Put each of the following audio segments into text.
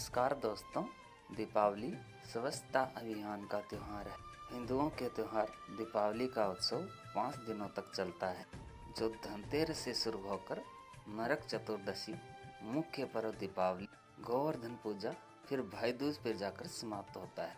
नमस्कार दोस्तों। दीपावली स्वच्छता अभियान का त्यौहार है। हिंदुओं के त्यौहार दीपावली का उत्सव 5 दिनों तक चलता है, जो धनतेरस से शुरू होकर नरक चतुर्दशी, मुख्य पर्व दीपावली, गोवर्धन पूजा, फिर भाई दूज पर जाकर समाप्त होता है।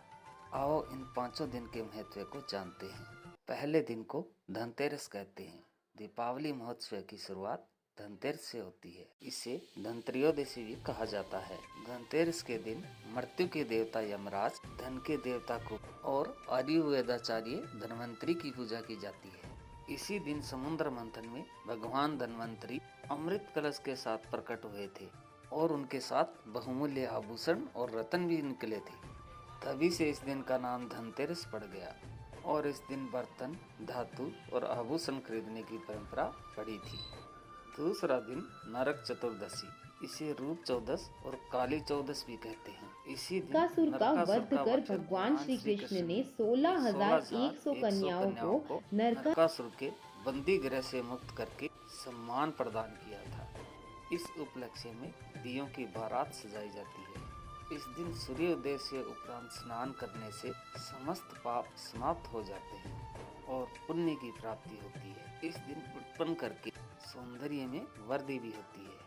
आओ इन 5 दिन के महत्व को जानते हैं। पहले दिन को धनतेरस कहते हैं। दीपावली महोत्सव की शुरुआत धनतेरस से होती है। इसे धनत्रयोदशी भी कहा जाता है। धनतेरस के दिन मृत्यु के देवता यमराज, धन के देवता को और आयुर्वेदाचार्य धन्वंतरी की पूजा की जाती है। इसी दिन समुद्र मंथन में भगवान धन्वंतरी अमृत कलश के साथ प्रकट हुए थे और उनके साथ बहुमूल्य आभूषण और रत्न भी निकले थे। तभी से इस दिन का नाम धनतेरस पड़ गया और इस दिन बर्तन, धातु और आभूषण खरीदने की परंपरा पड़ी थी। दूसरा दिन नरक चतुर्दशी, इसे रूप चौदस और काली चौदस भी कहते हैं। इसी दिन नरकासुर का वध कर भगवान श्री कृष्ण ने 16,100 कन्याओं को नरकासुर के बंदी गृह से मुक्त करके सम्मान प्रदान किया था। इस उपलक्ष्य में दियों की बारात सजाई जाती है। इस दिन सूर्योदय से उपरांत स्नान करने से समस्त पाप समाप्त हो जाते हैं और पुण्य की प्राप्ति होती है। इस दिन उत्पन्न करके सौंदर्य में वृद्धि भी होती है।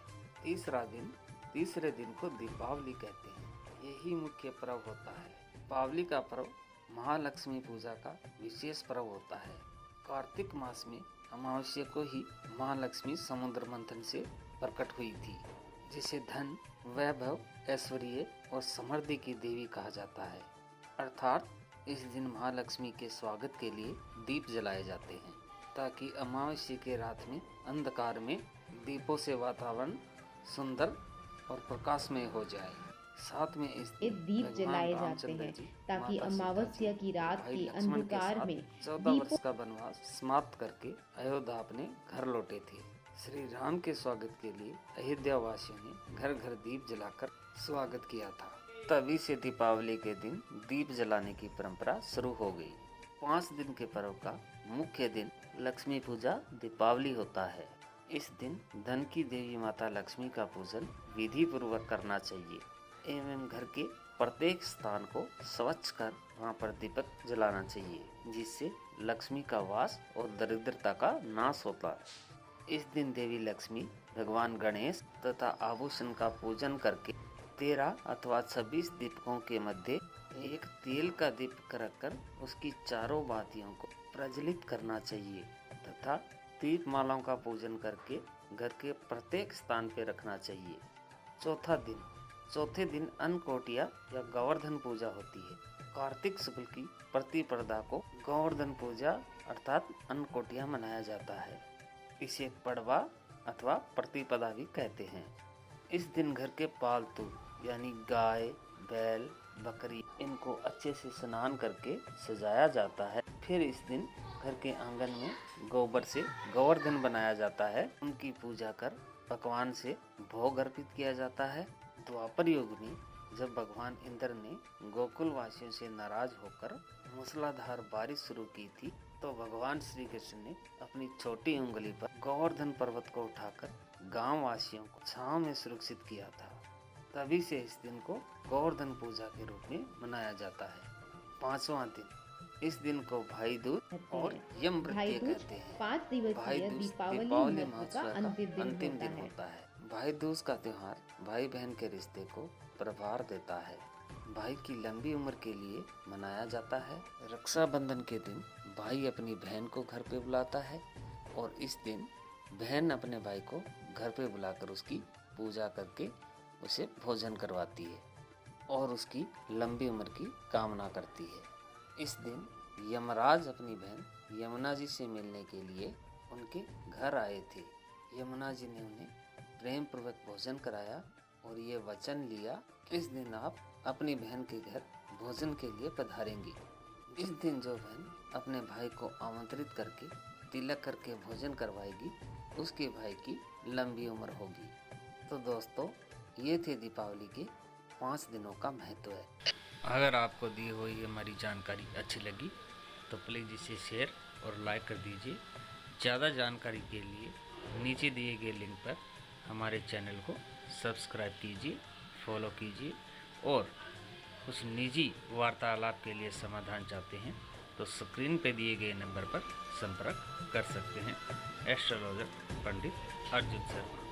तीसरे दिन को दीपावली कहते हैं। यही मुख्य पर्व होता है। दीपावली का पर्व महालक्ष्मी पूजा का विशेष पर्व होता है। कार्तिक मास में अमावस्या को ही महालक्ष्मी समुद्र मंथन से प्रकट हुई थी, जिसे धन, वैभव, ऐश्वर्य और समृद्धि की देवी कहा जाता है। अर्थात इस दिन महालक्ष्मी के स्वागत के लिए दीप जलाए जाते हैं, ताकि अमावस्या के रात में अंधकार में दीपों से वातावरण सुंदर और प्रकाशमय हो जाए। साथ में इस दीप जलाए जाते हैं ताकि अमावस्या की रात के अंधकार में 14 वर्ष का वनवास समाप्त करके अयोध्या अपने घर लौटे थे। श्री राम के स्वागत के लिए अयोध्या वासियों ने घर घर दीप जलाकर स्वागत किया था। तभी से दीपावली के दिन दीप जलाने की परंपरा शुरू हो गई। 5 दिन के पर्व का मुख्य दिन लक्ष्मी पूजा दीपावली होता है। इस दिन धन की देवी माता लक्ष्मी का पूजन विधि पूर्वक करना चाहिए एवं घर के प्रत्येक स्थान को स्वच्छ कर वहां पर दीपक जलाना चाहिए, जिससे लक्ष्मी का वास और दरिद्रता का नाश होता है। इस दिन देवी लक्ष्मी, भगवान गणेश तथा आभूषण का पूजन करके 13 अथवा 26 दीपकों के मध्य एक तेल का दीपक रखकर उसकी चारों बातियों को प्रज्वलित करना चाहिए तथा दीप मालाओं का पूजन करके घर के प्रत्येक स्थान पर रखना चाहिए। चौथे दिन अन्नकोटिया या गोवर्धन पूजा होती है। कार्तिक शुक्ल की प्रतिपदा को गोवर्धन पूजा अर्थात अन्नकोटिया मनाया जाता है। इसे पड़वा अथवा प्रतिपदा भी कहते हैं। इस दिन घर के पालतू यानी गाय, बैल, बकरी, इनको अच्छे से स्नान करके सजाया जाता है। फिर इस दिन घर के आंगन में गोबर से गोवर्धन बनाया जाता है। उनकी पूजा कर पकवान से भोग अर्पित किया जाता है। द्वापर युग में जब भगवान इंद्र ने गोकुल वासियों से नाराज होकर मूसलाधार बारिश शुरू की थी, तो भगवान श्री कृष्ण ने अपनी छोटी उंगली पर गोवर्धन पर्वत को उठाकर गांव वासियों को छांव में सुरक्षित किया था। तभी से इस दिन को गोवर्धन पूजा के रूप में मनाया जाता है। 5वां दिन, इस दिन को भाई दूज और यम वृत्ति कहते हैं। 5 दिवसीय दीपावली महोत्सव का अंतिम दिन होता है। भाई दूज का त्योहार भाई बहन के रिश्ते को प्रभार देता है। भाई की लंबी उम्र के लिए मनाया जाता है। रक्षाबंधन के दिन भाई अपनी बहन को घर पे बुलाता है और इस दिन बहन अपने भाई को घर पे बुलाकर उसकी पूजा करके उसे भोजन करवाती है और उसकी लंबी उम्र की कामना करती है। इस दिन यमराज अपनी बहन यमुना जी से मिलने के लिए उनके घर आए थे। यमुना जी ने उन्हें प्रेम पूर्वक भोजन कराया और ये वचन लिया, इस दिन आप अपनी बहन के घर भोजन के लिए पधारेंगी। इस दिन जो बहन अपने भाई को आमंत्रित करके तिलक करके भोजन करवाएगी, उसके भाई की लंबी उम्र होगी। तो दोस्तों, ये थे दीपावली के 5 दिनों का महत्व है। अगर आपको दी हुई हमारी जानकारी अच्छी लगी तो प्लीज़ इसे शेयर और लाइक कर दीजिए। ज़्यादा जानकारी के लिए नीचे दिए गए लिंक पर हमारे चैनल को सब्सक्राइब कीजिए, फॉलो कीजिए और कुछ निजी वार्तालाप के लिए समाधान चाहते हैं तो स्क्रीन पे दिए गए नंबर पर संपर्क कर सकते हैं। एस्ट्रोलॉजर पंडित अर्जुन शर्मा।